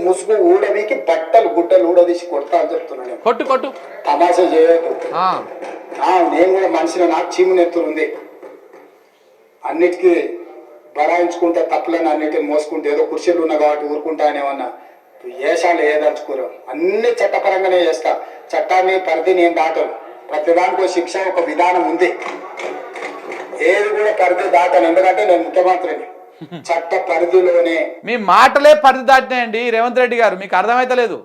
ముసుగు ఊడవికి బట్టలు గుడ్డలు ఊడదీసి కొడతా అని చెప్తున్నాను. కొట్టు కొట్టు, తమాషా చేయదు. నేను కూడా మనిషిని, నాకు చీము నెత్తులు ఉంది. అన్నిటికీ బరాయించుకుంటే తప్పులని అన్నిటిని మోసుకుంటే ఏదో కుర్చీలు ఉన్నా కాబట్టి ఊరుకుంటా అనేమన్నా ఏషాలు ఏదలుచుకోరు. అన్ని చట్టపరంగానే చేస్తా. చట్టాన్ని పరిధి నేను దాటను. ప్రతిదానికి శిక్ష ఒక విధానం ఉంది. ఏది కూడా పరిధి దాటాను, ఎందుకంటే నేను ముఖ్యమంత్రిని. చట్ట పరిధిలోనే. మీ మాటలే పరిధి దాటినాయండి రేవంత్ రెడ్డి గారు, మీకు అర్థమైతలేదు.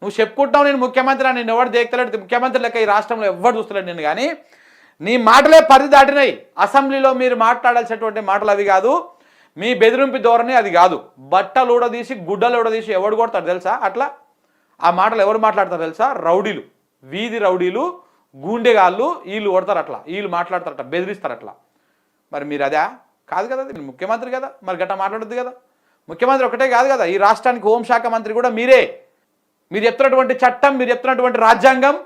నువ్వు చెప్పుకుంటావు నేను ముఖ్యమంత్రి అని, నేను ఎవరు దేక్తలేడు, ముఖ్యమంత్రి లెక్క ఈ రాష్ట్రంలో ఎవరు చూస్తలేడు నేను. కానీ నీ మాటలే పరిధి దాటినాయి. అసెంబ్లీలో మీరు మాట్లాడాల్సినటువంటి మాటలు అవి కాదు, మీ బెదిరింపు ధోరణి అది కాదు. బట్టలు ఊడదీసి గుడ్డలు ఊడదీసి ఎవడు కొడతాడు తెలుసా? అట్లా ఆ మాటలు ఎవరు మాట్లాడతారు తెలుసా? రౌడీలు, వీధి రౌడీలు, గూండెగాళ్ళు, వీళ్ళు కొడతారు అట్లా, వీళ్ళు మాట్లాడతారట, బెదిరిస్తారు అట్లా. మరి మీరు అదే కాదు కదా, మీరు ముఖ్యమంత్రి కదా, మరి గట్ట మాట్లాడద్దు కదా. ముఖ్యమంత్రి ఒకటే కాదు కదా, ఈ రాష్ట్రానికి హోంశాఖ మంత్రి కూడా మీరే. మీరు చెప్తున్నటువంటి చట్టం, మీరు చెప్తున్నటువంటి రాజ్యాంగం,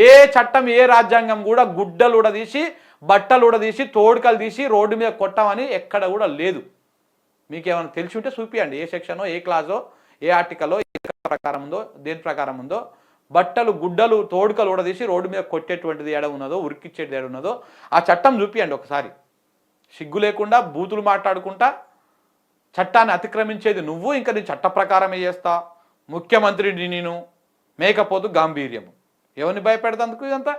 ఏ చట్టం ఏ రాజ్యాంగం కూడా గుడ్డలు ఊడదీసి బట్టలు ఊడదీసి తోడుకలు తీసి రోడ్డు మీద కొట్టామని ఎక్కడ కూడా లేదు. మీకేమైనా తెలిసి ఉంటే చూపియండి, ఏ సెక్షనో ఏ క్లాజో ఏ ఆర్టికల్లో ఏ ప్రకారం ఉందో దేని ప్రకారం ఉందో. బట్టలు గుడ్డలు తోడుకలు ఊడదీసి రోడ్డు మీద కొట్టేటువంటిది ఏడ ఉన్నదో, ఉరికిచ్చేది ఏడ ఉన్నదో ఆ చట్టం చూపియండి ఒకసారి. సిగ్గు లేకుండా బూతులు మాట్లాడుకుంటా చట్టాన్ని అతిక్రమించేది నువ్వు, ఇంకా నీ చట్ట ప్రకారమే చేస్తా. ముఖ్యమంత్రిని నేను మేకపోతు గాంభీర్యము. ఎవరిని భయపెడతందుకు ఇదంతా?